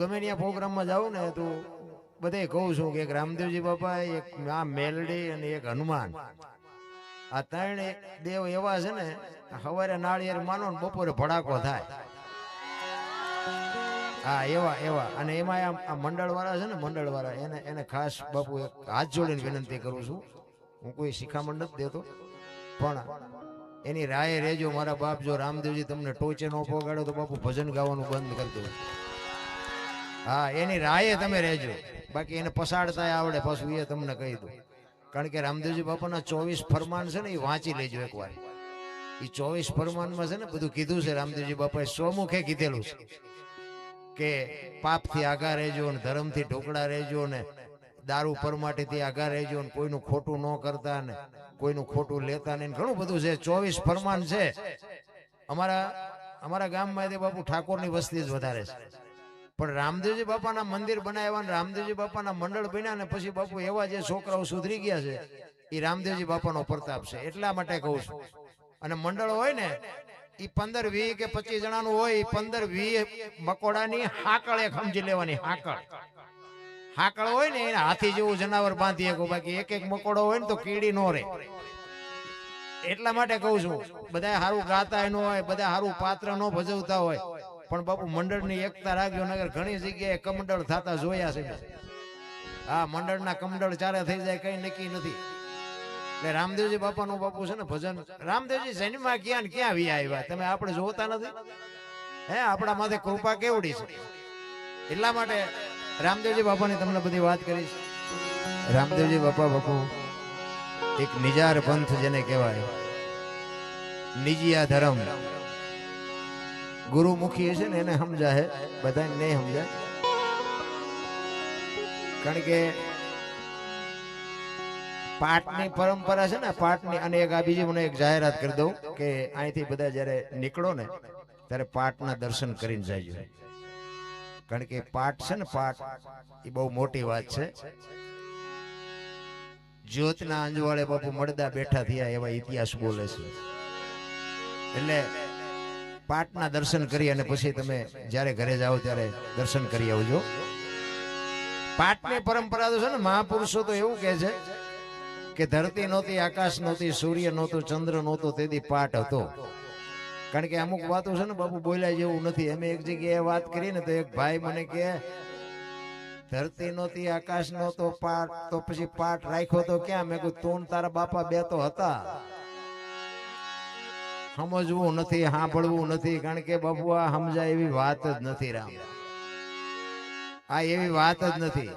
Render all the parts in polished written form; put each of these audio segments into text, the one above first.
ગમે ત્યાં પ્રોગ્રામમાં જાઉં ને તો બધે કહું છું કે એક રામદેવજી બાપા, એક આ મેલડી અને એક હનુમાન, આ ત્રણ દેવ એવા છે ને, સવારે નાળિયેર માનો ને બપોરે ભડાકો થાય. હા, એવા એવા. અને એમાં આ મંડળ વાળા છે ને, મંડળ વાળા એને ખાસ બાપુ એક હાથ જોડીને વિનંતી કરું છું. હું કોઈ શિખામણ નથી દેતો, પણ એની રાય રેજો મારા બાપ. જો રામદેવજી તમને ટોચે નો પહોંચાડો તો બાપુ ભજન ગાવાનું બંધ કરી દો. હા, એની રાયે તમે રહેજો, બાકી એને પસાડતા આવડે પાછું એ તમને કહી દઉં. કારણ કે રામદેવજી બાપાના 24 ફરમાન છે ને, એ વાંચી લેજો એકવાર. એ 24 ફરમાનમાં છે ને બધું કીધું છે. રામદેવજી બાપાએ સ્વમુખે કીધેલું છે કે પાપથી આગા રહેજો, ને ધર્મથી ઢોકળા રહેજો, ને દારૂ પરમાટીથી આગા રહેજો, ને કોઈનું ખોટું ન કરતા, ને કોઈનું ખોટું લેતા નહીં. ઘણું બધું છે, 24 ફરમાન છે. અમારા ગામમાં બાપુ ઠાકોરની વસ્તી જ વધારે છે, પણ રામદેવજી બાપાના મંદિર બનાવ્યા ને રામદેવજી બાપાના મંડળ બન્યા ને પછી બાપુ એવા જે છોકરાઓ સુધરી ગયા છે, એ રામદેવજી બાપાનો પ્રતાપ છે. એટલા માટે કહું છું. અને મંડળ હોય ને, એ 15, 20 કે 25 જણાનું હોય, 15, 20 મકોડાની હાકળ એક સમજી લેવાની. હાકળ હોય ને એને હાથી જેવું જનાવર બાંધી શકો, બાકી એક એક મકોડો હોય ને તો કીડી નો રહે. એટલા માટે કહું છું, બધા સારું ગાતા ન હોય, બધા સારું પાત્ર ન ભજવતા હોય, પણ બાપુ મંડળની એકતા રાખજો. નગર ઘણી જગ્યાએ કમંડળ થતા જોયા છે. હા, મંડળના કમંડળ ચારે થઈ જાય, કઈ નક્કી નથી. એટલે રામદેવજી બાપાનું બાપુ છે ને ભજન, રામદેવજી જન્મમાં ક્યાં ને ક્યાં વી આવ્યા તમે આપણે જોતા નથી? હે, આપણા માથે કૃપા કેવડી છે. એટલા માટે રામદેવજી બાપાની તમને બધી વાત કરીશ. રામદેવજી બાપા બાપુ એક નિજાર પંથ જેને કહેવાય, નિજિયા ધર્મ. ગુરુમુખી છે ને એને સમજાય, બધાને નહીં સમજાય. કારણ કે પાઠની પરંપરા છે ને, પાઠની. અને એક આ બીજી મને એક જાહેરાત કરી દઉં કે અહીંથી બધા જયારે નીકળો ને ત્યારે પાઠના દર્શન કરીને જાયજો. કારણ કે પાઠ છે ને, પાઠ એ બહુ મોટી વાત છે. જ્યોતના અંજવાળે બાપુ મળદા બેઠા થયા એવા ઇતિહાસ બોલે છે. એટલે પાઠના દર્શન કરી અને પછી તમે જ્યારે ઘરે જાઓ ત્યારે દર્શન કરી આવજો. પાઠની પરંપરા તો છે ને, મહાપુરુષો તો એવું કહે છે કે ધરતી નહોતી, આકાશ નહોતી, સૂર્ય નહોતું, ચંદ્ર નહોતો, તેથી પાઠ હતો. કારણ કે અમુક વાતો છે ને બાપુ બોલ્યા જેવું નથી. અમે એક જગ્યાએ વાત કરી ને તો એક ભાઈ મને કહે, ધરતી નહોતી, આકાશ નહોતો, પાઠ તો પછી પાઠ રાખ્યો તો ક્યાં? મેં કહ્યું તું તારા બાપા બે તો હતા. સમજવું નથી, સાંભળવું નથી. કારણ કે બાપુ આ સમજાય એવી વાત જ નથી. રામ, આ એવી વાત જ નથી.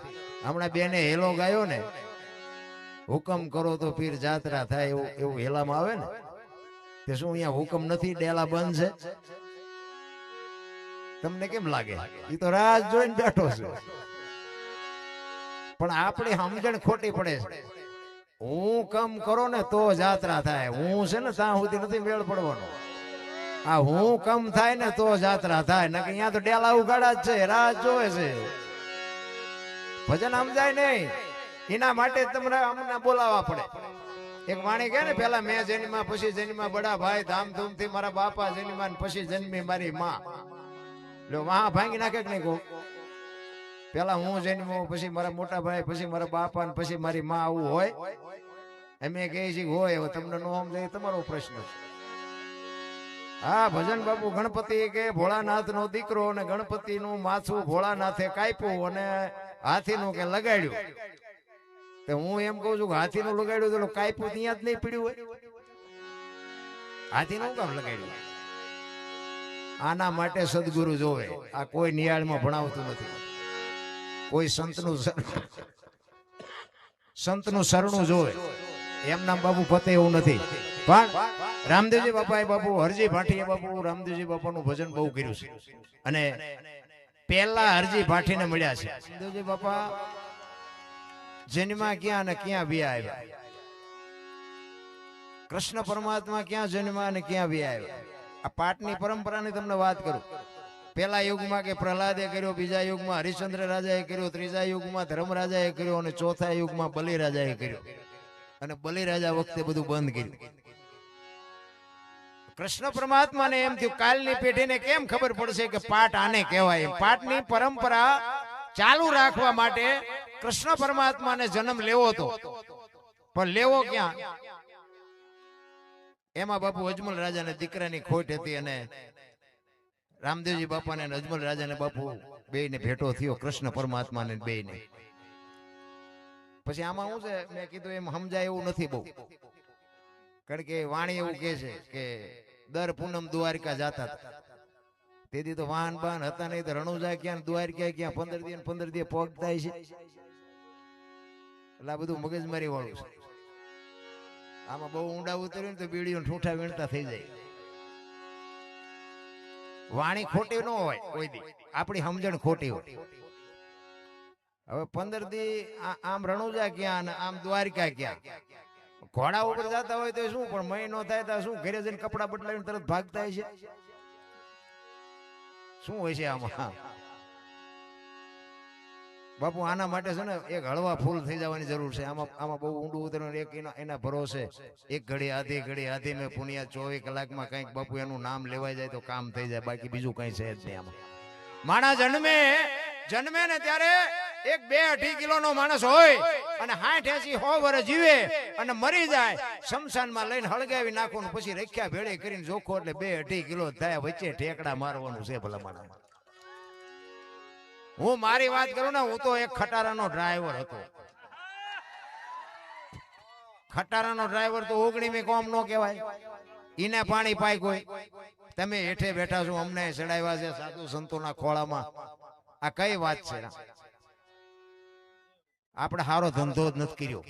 હમણાં બેને હેલો ગાયો ને, હુકમ કરો તો પીર જાત્રા થાય, એવું હેલામાં આવે ને. તે શું અહીંયા હુકમ નથી? ડેલા બંધ છે? તમને કેમ લાગે? એ તો રાહ જોઈને બેઠો છે. પણ આપણી સમજણ ખોટી પડે છે. હું કમ કરો ને તો જાત્રા થાય. હું છે ને ત્યાં સુધી નથી મેળ પડવાનો. આ હું કમ થાય ને તો જાત્રા થાય. ને અહીંયા તો ડેલા ઉગાડા જ છે, રાહ જોવે છે. ભજન સમજાય નહીં, એના માટે તમને અમને બોલાવવા પડે. એક વાણી કહે ને, પેલા મેં જન્મા પછી જન્મા બડા ભાઈ, ધામધૂમથી મારા બાપા જન્મા પછી જન્મી મારી માં. લો વાહ ભાંગી નાખે કે નહીં કહું? પેલા હું જન્મો, પછી મારા મોટા ભાઈ, પછી મારા બાપા, ને પછી મારી માં. આવું હોય? અમે કહે છે હોય. હવે તમને નો સમજાય તમારો પ્રશ્ન છે. હા, ભજન બાપુ ગણપતિ કે ભોળાનાથ નો દીકરો, અને ગણપતિ નું માથું ભોળાનાથે કાપ્યું અને હાથી નું કે લગાડ્યું. તો હું એમ કઉ છું કે હાથી નું લગાડ્યું તો કાપ્યું ત્યાં જ નહીં પીડ્યું હોય? હાથી નું કામ લગાડ્યું? આના માટે સદગુરુ જોવે. આ કોઈ નિયાળમાં ભણાવતું નથી. કોઈ સંતનું શરણું જોવે. એમ નામ બાપુ પતે એવું નથી. પણ રામદેવજી બાપાએ બાપુ, હરજી ભાટીએ બાપુ રામદેવજી બાપાનું ભજન બહુ કર્યું છે. અને પેલા હરજી ભાટીને મળ્યા છે. રામદેવજી બાપા જન્મા ક્યાં અને ક્યાં વ્યા આવ્યા? કૃષ્ણ પરમાત્મા ક્યાં જન્મા અને ક્યાં વ્યા આવ્યા? આ પાઠની પરંપરાની તમને વાત કરું. પેલા યુગમાં કે પ્રહલાદે કર્યો, બીજા યુગમાં હરિશ્ચંદ્ર રાજાએ કર્યો, ત્રીજા યુગમાં ધર્મરાજાએ કર્યો, અને ચોથા યુગમાં બલિરાજાએ કર્યો. અને બલિરાજા વખતે બધું બંધ કર્યું. કૃષ્ણ પરમાત્માને એમ થયું કાલની પેઢીને કેમ ખબર પડશે કે પાઠ આને કહેવાય. પાઠની પરંપરા ચાલુ રાખવા માટે કૃષ્ણ પરમાત્માને જન્મ લેવો હતો, પણ લેવો ક્યાં? એમાં બાપુ અજમલ રાજાને દીકરાની ખોટ હતી અને રામદેવજી બાપાને અજમલ રાજાને બાપુ બેયને ભેટો થયો, કૃષ્ણ પરમાત્માને બેયને. પછી આમાં શું છે, મેં કીધું એમ સમજાય એવું નથી બહુ, કારણ કે વાણી એવું કે છે કે દર પૂનમ દ્વારકા જાતા હતા. તેથી તો વાહન બાહન હતા નહીં, તો રણુજા ક્યાં દ્વારકા ક્યાં 15 દી પગ થાય છે. એટલે આ બધું મગજમારી વાળું છે. આમાં બહુ ઊંડા ઉતર્યું તો બીડીઓ ઠૂઠા વીણતા થઈ જાય. વાણી ખોટી ન હોય કોઈ દી, આપણી સમજણ ખોટી હોય. હવે 15 દી આમ રણુજા ક્યાં અને આમ દ્વારકા ક્યાં. ઘોડા ઉપર જતા હોય તો શું, પણ મહિનો થાય તો શું ઘરે જઈને કપડા બદલાવીને તરત ભાગતા છે. શું હોય છે આમાં? બાપુ આના માટે છે ને એક હળવા ફૂલ થઈ જવાની જરૂર છે. આમાં બહુ ઊંડું ઉતરવાનું. એક એના ભરોસે એક ઘડી આધી મેં પુણ્યા 24 કલાકમાં કંઈક બાપુ એનું નામ લેવાઈ જાય તો કામ થઈ જાય, બાકી બીજું કઈ છે જ નહીં આમાં. માણસ જન્મે ને ત્યારે 1-2-2.5 કિલોનો માણસ હોય અને 60-80-100 વર્ષ જીવે અને મરી જાય, શમશાનમાં લઈને હળગાવી નાખવાનું, પછી રખ્યા ભેળે કરીને જોખો એટલે 2-2.5 કિલો થાય. વચ્ચે ઠેકડા મારવાનું છે ભલા માણસ. હું મારી વાત કરું ને, હું તો એક ખટારાનો ડ્રાઈવર હતો. ખટારાનો ડ્રાઈવર તો 19મી કોમ નો કહેવાય. ઈને પાણી પાય કોઈ. તમે હેઠે બેઠા છો, અમને ચડાવ્યા છે સાધુ સંતોના ખોળામાં. આ કઈ વાત છે? આપણે સારો ધંધો જ નથી કર્યો,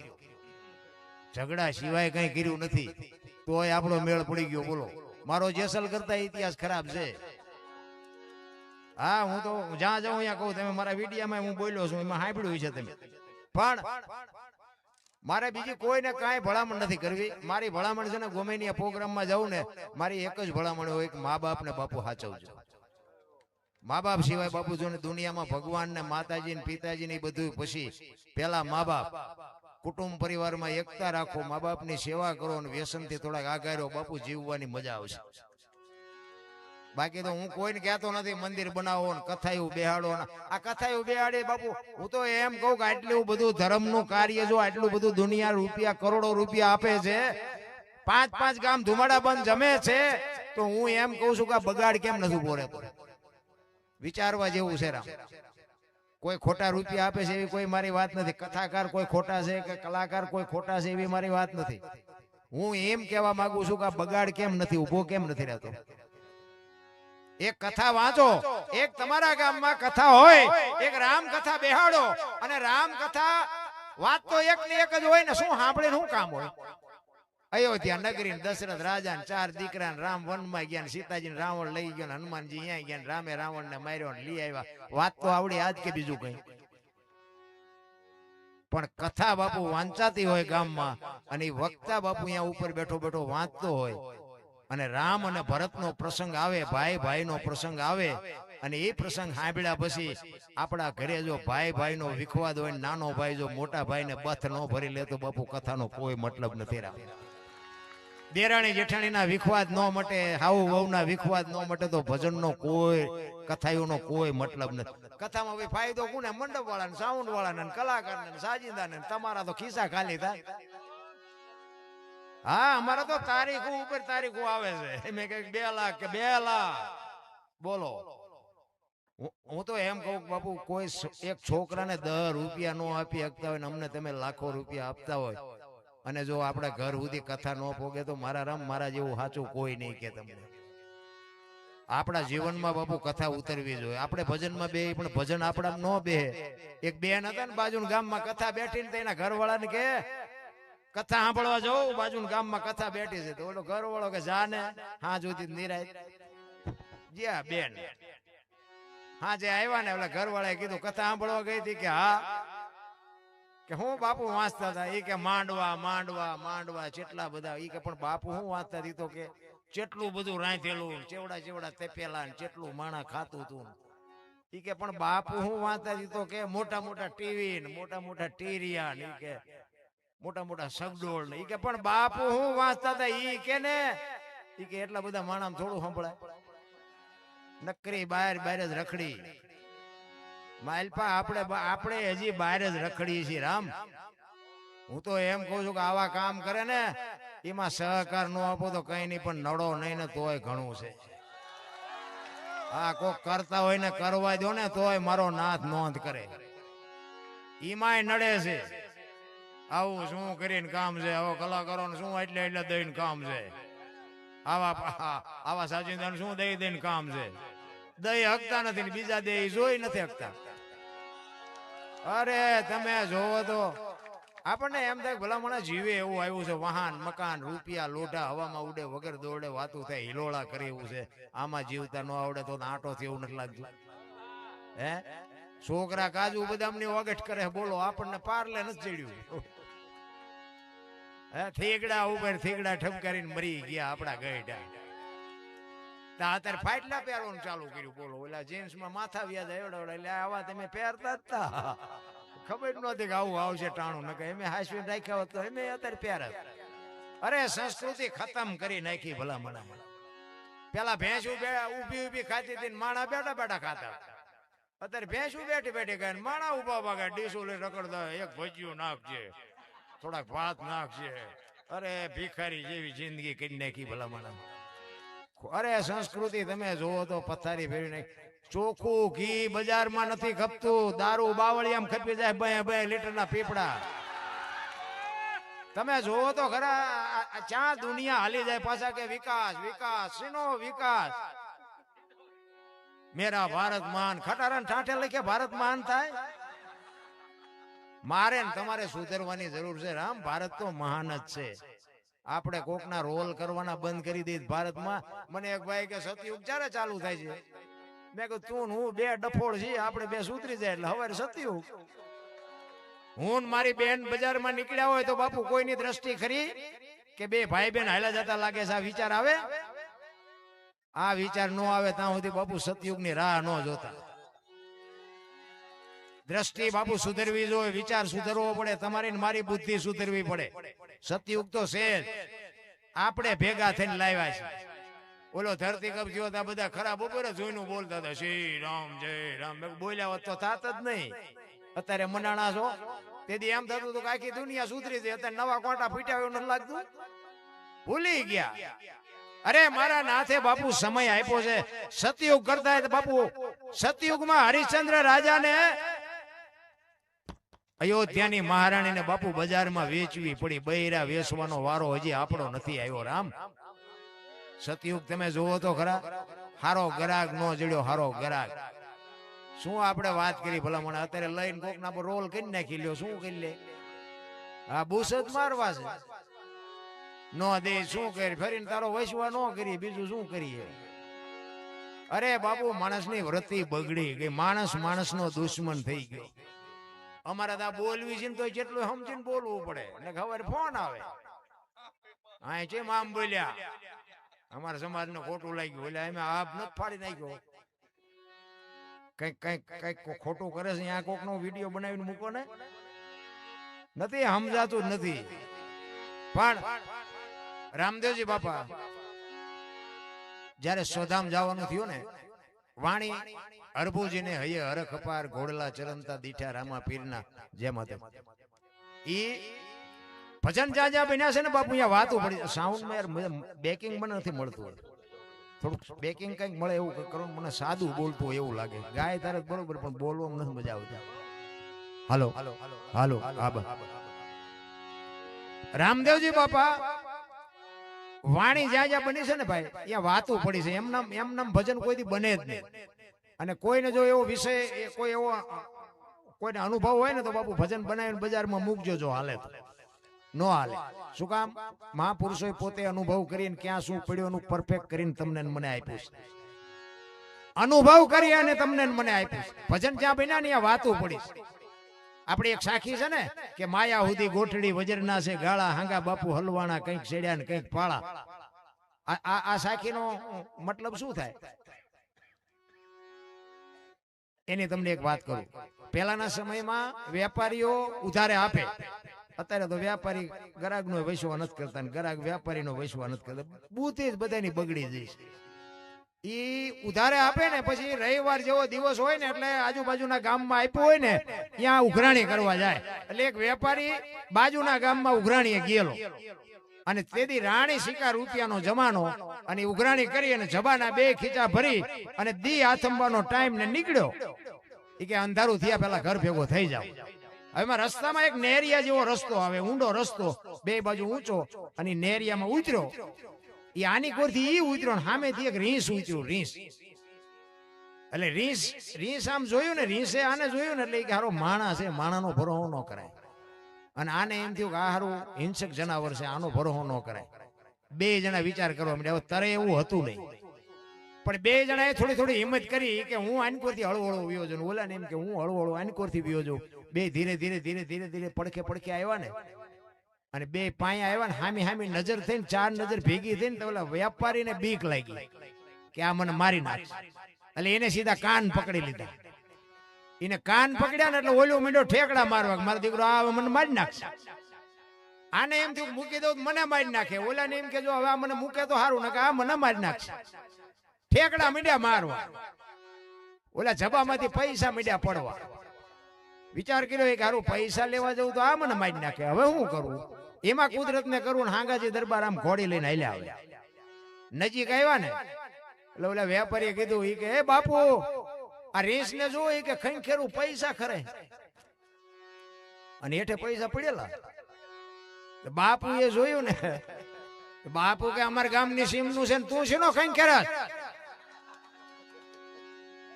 ઝઘડા સિવાય કઈ કર્યું નથી, તોય આપણો મેળ પડી ગયો. બોલો, મારો જેસલ કરતા ઇતિહાસ ખરાબ છે. હા, હું તો જ્યાં જાઉં અહીંયા કહું, તમે મારા વિડીયામાં હું બોલ્યો છું, એમાં સાંભળ્યું છે તમે. પણ મારે બીજી કોઈને કાંઈ ભલામણ નથી કરવી. મારી ભલામણ છે ને, ગોમેનિયા પ્રોગ્રામમાં જાઉં ને, મારી એક જ ભલામણ હોય કે મા બાપ ને બાપુ સાચવજો. મા બાપ સિવાય બાપુ જો ને દુનિયામાં ભગવાન ને માતાજી ને પિતાજી ને બધું, પછી પેલા મા બાપ. કુટુંબ પરિવારમાં એકતા રાખો, મા બાપ ની સેવા કરો અને વ્યસન થી થોડાક આગાર્યો બાપુ, જીવવાની મજા આવશે. બાકી તો હું કોઈને કહેતો નથી મંદિર બનાવો ને કથાયું બેહાડો. આ કથાયું બેહાડે બાપુ, હું તો એમ કહું કે આટલું બધું ધર્મનું કાર્ય, જો આટલું બધું દુનિયા રૂપિયા કરોડો રૂપિયા આપે છે, 5-5 ગામ ધુમાડા બંધ જમે છે, તો હું એમ કહું છું કે બગાડ કેમ નથી ઉભો રહેતો? વિચારવા જેવું છે રામ. કોઈ ખોટા રૂપિયા આપે છે એવી કોઈ મારી વાત નથી. કથાકાર કોઈ ખોટા છે કે કલાકાર કોઈ ખોટા છે એવી મારી વાત નથી. હું એમ કહેવા માંગુ છું કે બગાડ કેમ નથી ઉભો, કેમ નથી રહેતો? એક કથા વાંચો, એક તમારા ગામમાં કથા હોય, એક રામ કથા બેહાડો, અને રામ કથા વાત તો એક ને એક જ હોય ને, શું સાંભળે શું કામ હોય? અયોધ્યા નગરી દશરથ રાજા ને 4 દીકરા, રામ વનમાં ગયા, સીતાજી રાવણ લઈ ગયો, હનુમાનજી અહીંયા ગયા, રામે રાવણ ને માર્યો લઈ આવ્યા. વાત તો આવડી આજ કે બીજું કઈ? પણ કથા બાપુ વાંચાતી હોય ગામમાં, અને વક્તા બાપુ અહીંયા ઉપર બેઠો બેઠો વાંચતો હોય, અને રામ અને ભરતનો પ્રસંગ આવે, ભાઈ ભાઈનો પ્રસંગ આવે, અને એ પ્રસંગ સાંભળ્યા પછી આપણા ઘરે જો ભાઈ ભાઈનો વિખવાદ હોય, નાનો ભાઈ જો મોટા ભાઈને બથ ન ભરી લે તો બાપુ કથાનો કોઈ મતલબ નથી. રામ દેરાણી જેઠાણીના વિખવાદ ન મટે, હાઉ વહુના વિખવાદ ન મટે, તો ભજનનો કોઈ, કથાયુનો કોઈ મતલબ નથી. કથામાં ભાઈ ફાયદો કોને? મંડપ વાળાને, સાઉન્ડ વાળાને, કલાકારને, સાજિંદાને. તમારા તો ખિસ્સા ખાલી થાય. હા, અમારા તો તારીખો ઉપર તારીખો આવે છે. મેં કઈ 2 લાખ કે 2 લાખ બોલો. હું તો એમ કહું બાપુ, કોઈ એક છોકરાને 10 રૂપિયા નો આપી શકતા હોય ને અમને તમે લાખો રૂપિયા આપતા હોય, અને જો આપણે ઘર સુધી કથા ન પોગે તો મારા રામ, મારા જેવું સાચું કોઈ નહીં કે તમને. આપણા જીવનમાં બાપુ કથા ઉતરવી જોઈએ. આપણે ભજનમાં બે, પણ ભજન આપણા ન બે. એક બેન હતા ને બાજુના ગામમાં, કથા બેઠી ને એના ઘરવાળાને કે કથા સાંભળવા જાઉં, બાજુના ગામમાં કથા બેઠી છે, તો ઓલો ઘરવાળો કે જાને હા જોતી નિરાય. જ્યાં બેન હા જે આવ્યા ને, ઓલા ઘરવાળાએ કીધું કથા સાંભળવા ગઈ હતી? કે હા. કે હું બાપુ વાંચતા હતા? એ કે માંડવા માંડવા માંડવા કેટલા બધા. એ કે પણ બાપુ હું વાંચતા હતી? તો કે કેટલું બધું રાંધેલું, ચેવડા ચેવડા તપેલા ને કેટલું માણા ખાતું તું. એ કે પણ બાપુ હું વાંચતા હતી? તો કે મોટા મોટા ટીવી ને મોટા મોટા ટીરિયા ને, કે મોટા મોટા સગડોળ ને. એ કે પણ બાપુ હું વાંચતા હતા? ઈ કે ને ઈ કે એટલા બધા માણસ થોડું સંભળાય, નકરી બહાર બહાર જ રખડી. માલપા આપણે હજી બહાર જ રખડીએ છીએ રામ. હું તો એમ કહું છું કે આવા કામ કરે ને એમાં સહકાર નો આપો તો કઈ નહીં, પણ નડો નહીં ને તોય ઘણું છે. હા, કોક કરતા હોય ને કરવા દો ને તોય મારો નાથ નોંધ કરે. ઈમાય નડે છે. આવું શું કરીને કામ છે, આવો કલાકારો શું એટલે દઈને કામ છે, આવા સાચીદાન શું દઈને કામ છે. દઈ હકતા નથી, બીજા દે જોઈ નથી હકતા. અરે તમે જોવો તો આપણને એમ થાય ભલામણા જીવે એવું આવ્યું છે. વાહન મકાન રૂપિયા લોઢા હવામાં ઉડે, વગર દોડે વાતું થાય, હિલોળા કરે એવું છે. આમાં જીવતા ન આવડે તો આંટો થી એવું નથી લાગતું. હે છોકરા કાજુ બદામ ની વગટ કરે, બોલો આપણને પારલે નથી ચડ્યું. હે થીગડા ઉપર થીગડા ઠપકારીને મરી ગયા આપડા ગઈડા. અત્યારે ફાટલા પહેરવાનું ચાલુ કર્યું, બોલો ઓલા જીન્સ માં માથા વ્યાજ એવડા એટલે આવા તમે પહેરતા જ તા. ખબર નહોતી કે આવું આવશે ટાણું, નકે એમે હાસવી રાખ્યા હોત તો એમે અત્યારે પહેરત. અરે સંસ્કૃતિ ખતમ કરી નાખી ભલા મણા. પેલા ભેંસ ઉભી ઉભી ખાતી હતી, માણા બેઠા બેઠા ખાતા. અત્યારે ભેંસું બેઠી બેઠી ખાય, માણા ઉભા ઉભા ડીસો લઈ રખડતા, એક ભજીયું નાખજે, થોડાક ભાત નાખજે. અરે ભિખારી જેવી જિંદગી કરી નાખી ભલા મણા. અરે સંસ્કૃતિ તમે જોવો તો પથારી ફેરવી નાખી. ચોખ્ખું ઘી બજારમાં નથી ખપતું, દારૂ બાવળિયામાં ખપી જાય 2 લીટરના પીપડા. તમે જોવો તો ખરા ક્યાં દુનિયા હાલી જાય પાછા કે વિકાસ વિકાસ શીનો વિકાસ. મેરા ભારત મહાન, ખટારાને ઠાઠે લખે ભારત મહાન થાય. મારે ને તમારે સુધરવાની જરૂર છે રામ. ભારત તો મહાન જ છે. આપણે કોકના રોલ કરવાના બંધ કરી દઈએ ભારતમાં. મને એક ભાઈ કે સતયુગ ક્યારે ચાલુ થાય છે? મેં કહ્યું તું હું 2 ડફોળ છીએ, આપણે 2 સુધરી જાય એટલે હવે સતયુગ. હું મારી બેન બજારમાં નીકળ્યા હોય તો બાપુ કોઈની દ્રષ્ટિ ખરી કે 2 ભાઈ બેન હાલા જતા લાગે છે? આ વિચાર આવે? આ વિચાર નો આવે ત્યાં સુધી બાપુ સતયુગની રાહ ન જોતા. દ્રષ્ટિ બાપુ સુધરવી જોઈએ, વિચાર સુધરવો પડે, તમારી મારી બુદ્ધિ સુધરવી પડે. સતયુગ તો છે જ, આપણે ભેગા થઈને લાવ્યા છે. ઓલો ધરતી કપ ગયો હતા, બધા ખરાબ ઉપર જોઈને બોલતા હતા શ્રી રામ જય રામ. બોલ્યા હોત તો થાત જ નહીં. અત્યારે મનાણા છો તેથી એમ થતું હતું કે આખી દુનિયા સુધરી છે. અત્યારે નવા કોટા ફૂટ્યા એવું નથી લાગતું, ભૂલી ગયા. અરે મારા નાથે બાપુ સમય આપ્યો છે. સતયુગ કરતા બાપુ સતયુગમાં હરિશ્ચંદ્ર રાજાને અયોધ્યાની મહારાણીને બાપુ બજારમાં વેચવી પડી. બૈરા વેચવાનો વારો હજી આપણો નથી આવ્યો રામ. સતયુગ તમે જોવો તો ખરા, હારો ગરાગ નો જડ્યો, હારો ગરાગ. શું આપણે વાત કરી ભલામણ, અત્યારે લઈને કોકના પર રોલ કરી નાખી લ્યો, શું કરી લે? આ બુસ જ મારવા છે. નો દે શું કરી, ફરીને તારો વૈસવા નો કરી, બીજું શું કરીએ? અરે બાપુ માણસની વૃત્તિ બગડી ગઈ, માણસનો દુશ્મન થઈ ગયો. અમારે તો બોલવી છે ને તો જેટલું સમજીને બોલવું પડે ને. ખબર ફોન આવે આ છે આમ બોલ્યા, અમારા સમાજ ને ખોટું લાગ્યું એટલે અમે આપ નથી ફાડી નાખ્યો. કઈક કઈક કઈક ખોટું કરે છે, આ કોક નો વિડીયો બનાવીને મૂકો ને, નથી સમજાતું જ નથી. પણ રામદેવજી બાપા જયારે સોધામ જવાનું થયું ને, વાણી અરબુજીને હૈયે હરખ અપાર, ઘોડલા ચરંતા દીઠા રામા પીરના જેમ હતા. ઈ ભજન જ્યાં જ્યાં બન્યા છે ને બાપુ, અહીંયા વાતો પડી. સાઉન્ડ માં બેકિંગ મને નથી મળતું, થોડુંક બેકિંગ કઈક મળે એવું કરો. મને સાદું બોલતું હોય એવું લાગે. ગાય તારે બરોબર પણ બોલવામાં નથી મજા આવતી. હાલો હાલો હાલો. રામદેવજી બાપા વાણી જ્યાં જ્યાં બની છે ને ભાઈ, ત્યાં વાતો પડી છે. એમનામ ભજન કોઈથી બને જ નહીં. અને કોઈને જો એવો વિષય, કોઈ એવો કોઈને અનુભવ હોય ને તો બાપુ ભજન બનાવીને બજારમાં મૂકજો, જો હાલે તો. નો હાલે. શું કામ? મહાપુરુષોએ પોતે અનુભવ કરીને ક્યાં શું પડ્યું એનું પરફેક્ટ કરીને તમને મને આપ્યું છે. અનુભવ કરી અને તમને મને આપ્યું છે. ભજન જ્યાં બન્યા ને ત્યાં વાતો પડી છે. આપણી એક સાખી છે ને કે માયા હુધી ગોઠડી વજરના છે ગાળા, હાંગા બાપુ હલવાણા, કંઈક સેડ્યા ને કંઈક પાળા. આ સાખીનો મતલબ શું થાય એની તમને એક વાત કરું. પહેલાના સમયમાં વેપારીઓ ઉધારે આપે, અત્યારે તો વ્યાપારી ગ્રાહકનો વૈશ્વ નથી કરતા ને ગ્રાહક વ્યાપારીનો વૈશ્વ નથી કરતા, બુદ્ધિ જ બધાની બગડી જઈશ. ઈ ઉધારે આપે ને પછી રવિવાર જેવો દિવસ હોય ને એટલે આજુબાજુના ગામમાં આપ્યું હોય ને ત્યાં ઉઘરાણી કરવા જાય. એટલે એક વેપારી બાજુના ગામમાં ઉઘરાણીએ ગયેલો અને તેથી રાણી શિકાર રૂપિયાનો જમાનો અને ઉઘરાણી કરી અને જબાના 2 ખીચા ભરી અને દી આથંબાનો ટાઈમ ને નીકળ્યો. એ કે અંધારું થયા પેલા ઘર ભેગો થઈ જાવ. હવે રસ્તામાં એક નેરિયા જેવો રસ્તો આવે, ઊંડો રસ્તો, 2 બાજુ ઊંચો, અને નેરિયામાં ઉતર્યો. એ આની કોરથી ઈ ઉતર્યો ને સામેથી એક રીંસ ઉતર્યું. રીંસ એટલે રીંસ આમ જોયું ને, રીંસે આને જોયું ને એટલે કે હારો માણસ છે, માણાનો ભરોહો ન કરાય. અને આને એમ થયું કે આ હારું હિંસક જનાવર છે, આનો ભરોહો ન કરાય. 2 જણા વિચાર કરવા માંડ્યા. હવે તરે એવું હતું નહીં, પણ 2 જણાએ થોડી હિંમત કરી કે હું આનકોરથી હળવળો વ્યો જાઉં, ઓલા ને એમ કે હું હળવળો આનકોરથી વ્યો જાઉં. 2 ધીરે ધીરે પડખે આવ્યા ને, અને 2 પાયા આવ્યા ને, હામી નજર થઈને 4 નજર ભેગી થઈને તો ઓલા વ્યાપારીને બીક લાગી કે આ મને મારી નાખશે. એટલે એને સીધા કાન પકડી લીધા. એને કાન પકડ્યા ને એટલે ઓલો મીંડો ઠેકડા મારવા, મારો દીકરો આ મને મારી નાખશે. આને એમ થયું મૂકી દઉં મને મારી નાખે. ઓલા ને એમ કે જો હવે આ મને મૂકે તો સારું, ને કે આ મને મારી નાખશે. ઠેકડા મીંડ્યા મારવા. ઓલા જબામાંથી પૈસા મીંડ્યા પડવા. વિચાર કર્યો કે હારું પૈસા લેવા જવું તો આ મને મારી નાખે, હવે શું કરું? એમાં કુદરત ને કરવું. હાંગાજી દરબાર આમ ઘોડી લઈને હાલ્યા આવ્યા. નજીક આવ્યા ને એટલે ઓલા વેપારીએ કીધું, ઈ કે હે બાપુ આ રીંસ ને જો, ઈ કે ખંખેરું પૈસા ખરે. અને હેઠે પૈસા પડેલા. બાપુ એ જોયું ને, બાપુ કે અમારા ગામની સીમનું છે ને તું શેનો ખંખેરાસ?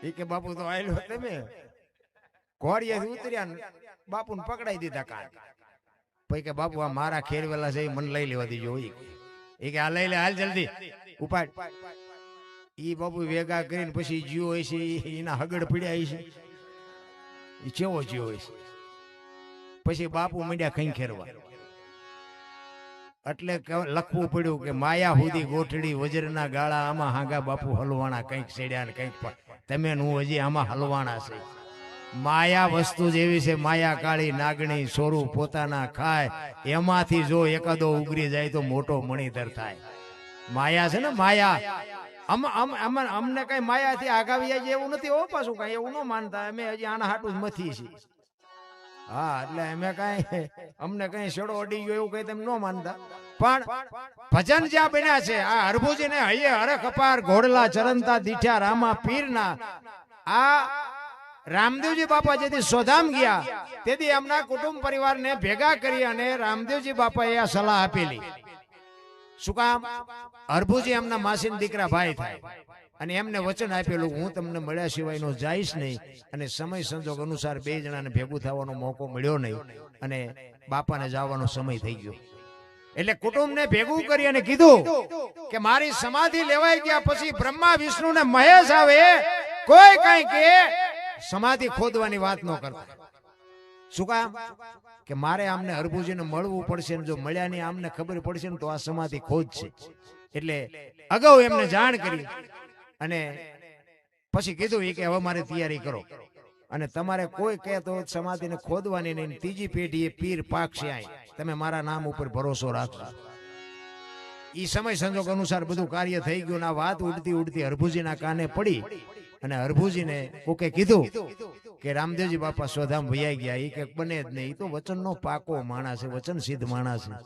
ઈ કે બાપુ તો આયલો તમે ઘોડિયાથી ઉતર્યા ને બાપુને પકડાઈ દીધા કાન. પછી કે બાપુ આ મારા ખેરવેલા છે, મને લઈ લેવા દીજો. એ કે આ લઈ લે, હાલ જલ્દી ઉપાડ. ઈ બાપુ વેગા કરીને પછી જીવો હોય છે, એના હગડ પીડ્યા છે, એ ચેવો જીવો હોય છે. પછી બાપુ માંડ્યા ખંખેરવા. એટલે લખવું પડ્યું કે માયા હુદી ગોઠડી વજરના ગાળા, આમાં હાગા બાપુ હલવાણા, કંઈક સેડ્યા ને કંઈક તમે હું હજી આમાં હલવાણા છે. માયા વસ્તુ જેવી છે, માયા કાળી નાગણી સોરું પોતાના ખાય, એમાંથી જો એકાદો ઉગરી જાય તો મોટો મણિધર થાય. માયા છે ને માયા. અમને કઈ માયાથી આગાવી જાય એવું નથી હો. પાછું કઈ એવું ન માનતા. અમે હજી આના હાટું જ મથી છીએ. હા, એટલે અમે કઈ અમને કઈ છેડો અડી ગયો એવું કઈ તેમ ન માનતા. પણ ભજન જ્યાં બન્યા છે આ હરભુજી ને હૈયે હરે કપાર ઘોડલા ચરણતા દીઠ્યા રામા પીરના, આ રામદેવજી બાપા જેથી સોધામ ગયા તેથી એમના કુટુંબ પરિવારને ભેગા કરી અને રામદેવજી બાપાએ આ સલાહ આપેલી. શું કામ? હરભુજી એમના માસીના દીકરા ભાઈ થાય અને એમને વચન આપેલું હું તમને મળ્યા સિવાય નો જઈશ નહીં. અને સમય સંજોગ અનુસાર 2 જણાને ભેગું થવાનો મોકો મળ્યો નહીં અને બાપાને જવાનો સમય થઈ ગયો. એટલે કુટુંબને ભેગું કરી અને કીધું કે મારી સમાધિ લેવાઈ ગયા પછી બ્રહ્મા વિષ્ણુ ને મહેશ આવે, કોઈ કઈ કે સમાધિ ખોદવાની વાત ન કરતા. શું કામ? કે મારે આમને હરભુજીને મળવું પડશે, જો મળ્યા નહીં આમને ખબર પડશે ને તો આ સમાધિ ખોદશે. એટલે અગાઉ એમને જાણ કરી અને પછી કીધું કે હવે મારે તૈયારી કરો અને તમારે કોઈ કહે તો સમાધિને ખોદવાની નહીં. 3જી પેઢી એ પીર પાકશે. આય તમે મારા નામ ઉપર ભરોસો રાખો. ઈ સમય સંજોગ અનુસાર બધું કાર્ય થઈ ગયું. આ વાત ઉડતી હરભુજીના કાને પડી અને હરભુજીને કોકે કીધું કે રામદેવજી બાપા સ્વધામ વૈયા ગયા. એ કે બને જ નહીં, તો વચનનો પાકો માણસ છે, વચન સિદ્ધ માણસ છે,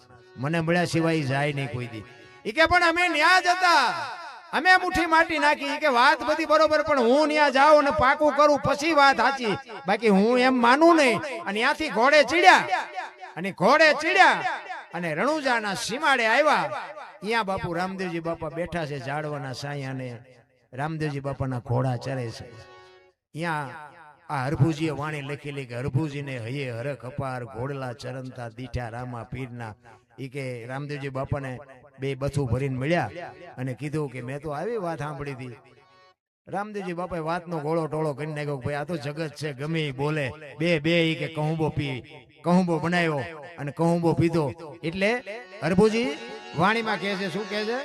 મને મળ્યા સિવાય જાય નહીં કોઈ દી. એ કે પણ અમે ન્યા જતા, અમે મુઠ્ઠી માટી નાખી કે વાત બધી બરોબર, પણ હું ન્યા જાઉં અને પાકું કરું પછી વાત સાચી, બાકી હું એમ માનું નહીં. અને ત્યાંથી ઘોડે ચીડ્યા અને રણુજાના સીમાડે આવ્યા. અહીંયા બાપુ રામદેવજી બાપા બેઠા છે ઝાડવાના સાયા ને રામદેવજી બાપાના ઘોડા ચરે છે. અહીંયા આ હરભુજીએ વાણી લખેલી કે હરભુજીને હૈયે હર કપાર ઘોડલા ચરણતા દીઠા રામા પીરના. ઈ કે રામદેવજી બાપાને 2 બથું ભરીને મળ્યા અને કીધું કે મેં તો આવી વાત સાંભળી હતી. રામદેવજી બાપાએ વાતનો ગોળો ટોળો કરી નાખ્યો કે ભાઈ આ તો જગત છે, ગમે ઈ બોલે. બે ઈ કે કહુંબો બનાવ્યો અને કહુંબો પીધો. એટલે હરભુજી વાણીમાં કહે છે, શું કહે છે?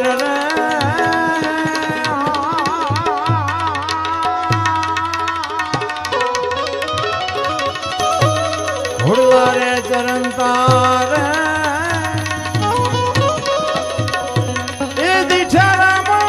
અપાર રે ઘોડલા રે ચરણતા રે એ દીઠારામાં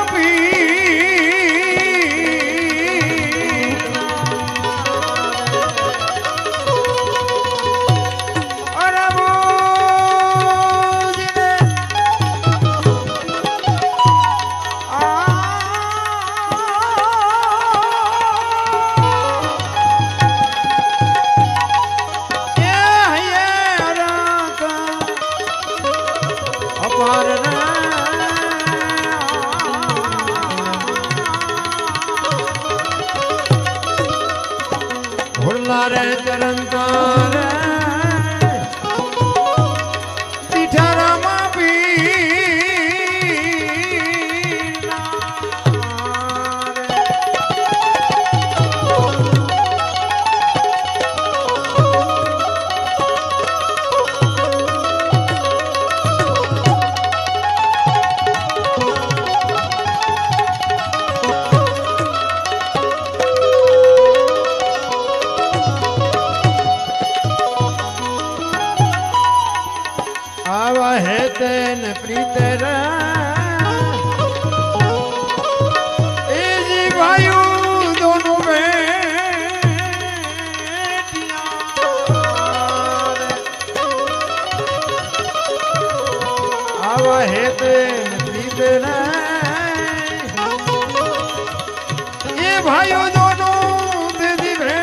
ઘોડલા રે ચરણતા રે દીઠારામાં આવા હે તેન પ્રીત રે એ જી ભાયું દોનું આવા હે તેન પ્રીત રે એ ભાયું દોનું દીદી ભે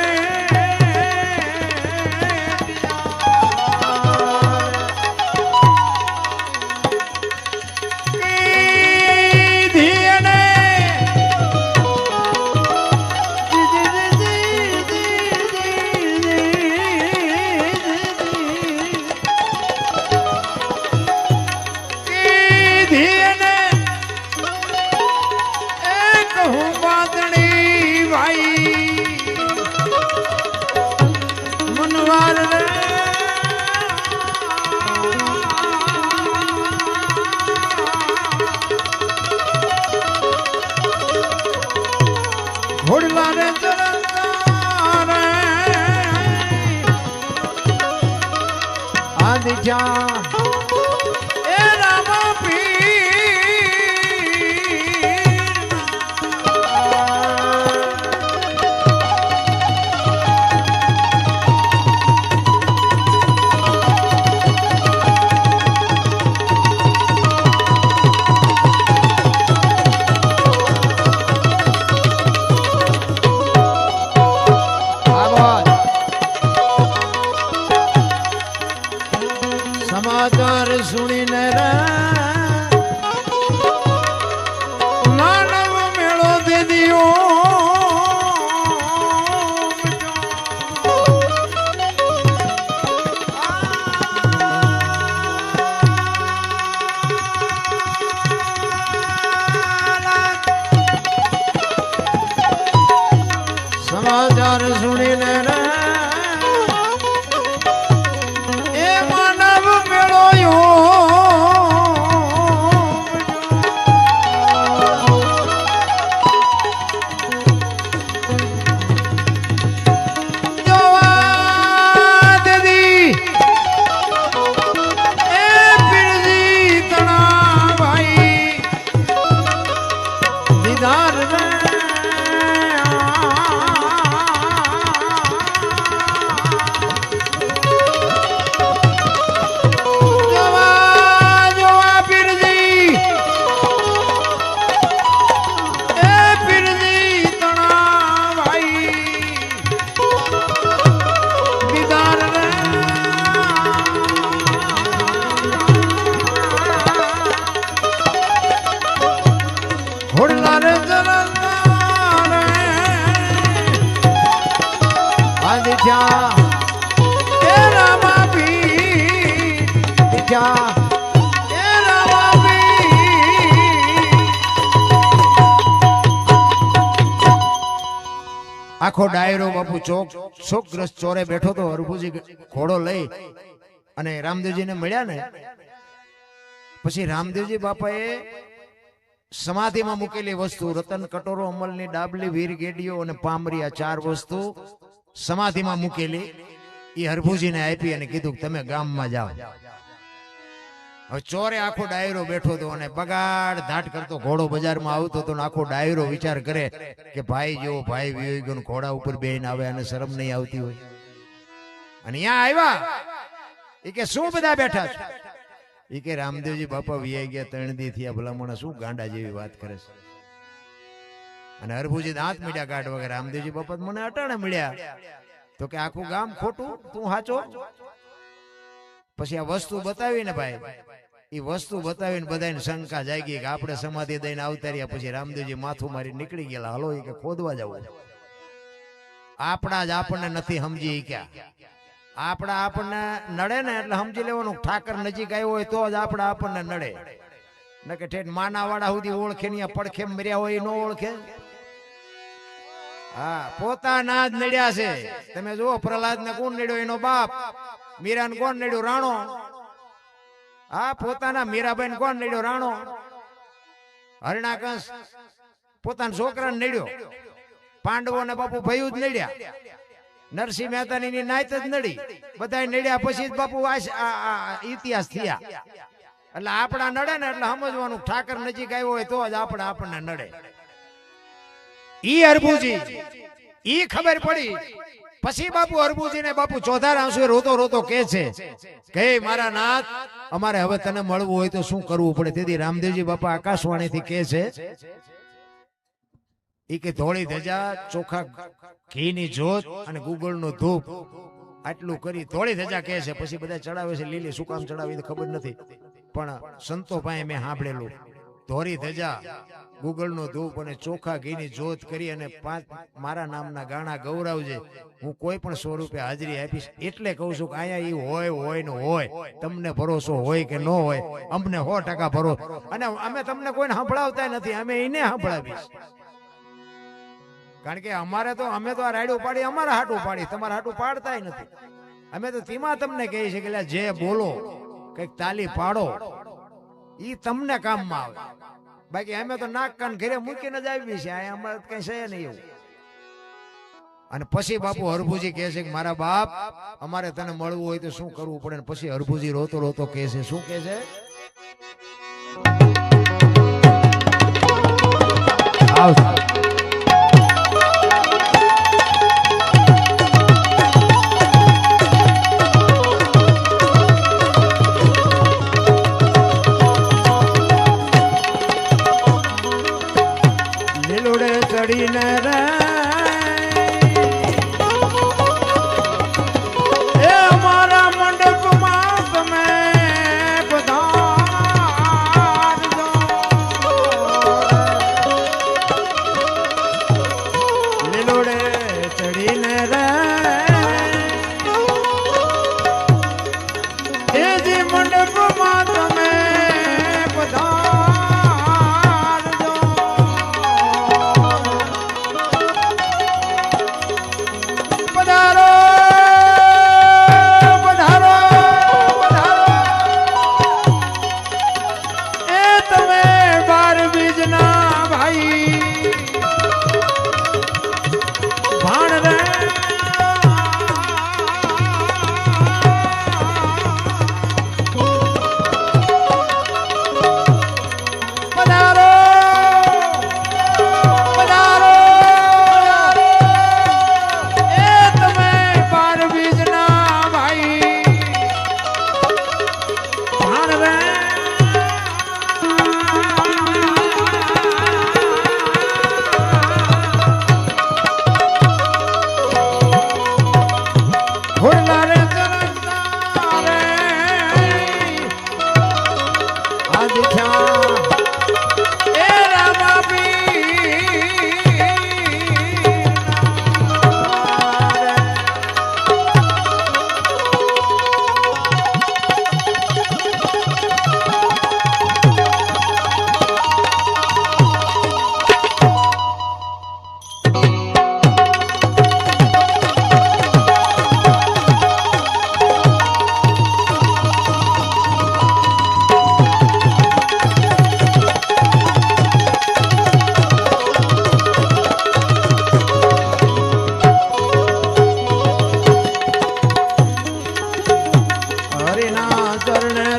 ઘોડલા રે ચરણતા રે આદિ જા એ રામા સમાચાર સુણીને રે માનવ મેળો દે દિયો સમાચાર સુણીને રે આખો ડાયરો બાપુ શોકગ્રસ્ત ચોરે બેઠો તો હરભુજી ઘોડો લઈ અને રામદેવજીને મળ્યા ને પછી રામદેવજી બાપાએ સમાધિમાં મૂકેલી વસ્તુ રતન કટોરો, અમલની ડાબલી, વીર ગેડીઓ અને પામરી, આ 4 વસ્તુ સમાધિમાં મૂકેલી એ હરભુજીને આપી અને કીધું કે તમે ગામમાં જાઓ. હવે ચોરે આખો ડાયરો બેઠો હતો અને બગાડ ધાટ કરતો ઘોડો બજારમાં આવતો હતો, આખો ડાયરો વિચાર કરે કે ભાઈ જેવો ભાઈ વિયો ગયો, ઘોડા ઉપર બેહીને આવે અને શરમ નહીં આવતી હોય. અને અહીંયા આવ્યા એ કે શું બધા બેઠા છે? એ કે રામદેવજી બાપા વિયાઈ ગયા 3 દી થયા, ભલામણ શું ગાંડા જેવી વાત કરે છે. અને હરભુજી દાંત મળ્યા કાઢ વગર, રામદેવજી બાપા મને અટાણે મળ્યા તો કે આખું ગામ ખોટું, તું સાચો. પછી આ વસ્તુ બતાવીને ભાઈ, એ વસ્તુ બતાવીને બધાને શંકા જાગી કે આપણે સમાધિ દઈને આવતા રહ્યા. પછી રામદેવજી માથું મારી નીકળી ગયેલા, હલો એ કે ખોદવા જવું. આપણા જ આપણને નથી સમજી ક્યાં, આપણા આપણને નડે ને એટલે સમજી લેવાનું ઠાકર નજીક આવ્યો હોય તો જ આપણા આપણને નડે. ન કે ઠેઠ માનાવાળા સુધી ઓળખે ને પડખે મર્યા હોય એ ન ઓળખે. હા, પોતાના જ નડ્યા છે. તમે જુઓ પ્રહલાદ ને કોણ નડ્યો? એનો બાપ. મીરા ને કોણ નડ્યો? રાણો. હા, પોતાના મીરાબાઈ ને કોણ નડ્યો? રાણો. હરણાકંસ પોતાના છોકરાને નડ્યો. પાંડવો ને બાપુ ભયું જ નડ્યા. નરસિંહ મહેતાની નાયત જ નડી. બધા નડ્યા પછી જ બાપુ ઇતિહાસ થયા. એટલે આપણા નડે ને એટલે સમજવાનું ઠાકર નજીક આવ્યો હોય તો જ આપણને નડે. ઈ હરભુજી ઈ ખબર પડી પછી બાપુ હરભુજી ને બાપુ ચોધાર આંસુએ રોતો રોતો કે છે કે મારા નાથ, અમારે હવે તને મળવું હોય તો શું કરવું પડે? તેથી રામદેવજી બાપા આકાશવાણીથી કે છે ઈ કે ધોળી ધજા, ચોખા ઘીની જોત અને ગુગળનો ધૂપ, આટલું કરી ધોળી ધજા કહે છે. પછી બધા ચડાવે છે લીલી. શું કામ ચડાવી ખબર નથી, પણ સંતો પાસે મેં સાંભળેલું. ધોળી ધજા, ગુગળનો ધૂપ અને ચોખા ઘીની જોત કરી અને 5 મારા નામના ગાણા ગૌરાવજે. હું કોઈ પણ સ્વરૂપે હાજરી આપીશ. એટલે કહું છું કે અહીંયા એ હોય ને હોય. તમને ભરોસો હોય કે ન હોય, અમને 100% ભરોસો. અને અમે તમને કોઈને સંભળાવતા નથી, અમે એને સંભળાવીશ. કારણ કે અમે તો આ રાયડું પાડી અમારા હાટું પાડી, તમારા હાટું પાડતા નથી. અમે તો તેમાં તમને કહીએ છીએ કે જે બોલો કઈક તાલી પાડો, ઈ તમને કામમાં આવે. બાકી અમે તો નાક કાન ઘરે મૂકીને જ આવી છે, અમારે કઈ છે નહીં એવું. અને પછી બાપુ હરભુજી કહે છે કે મારા બાપ, અમારે તને મળવું હોય તો શું કરવું પડે? પછી હરભુજી રોતો રોતો કહે છે, શું કહે છે?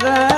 રે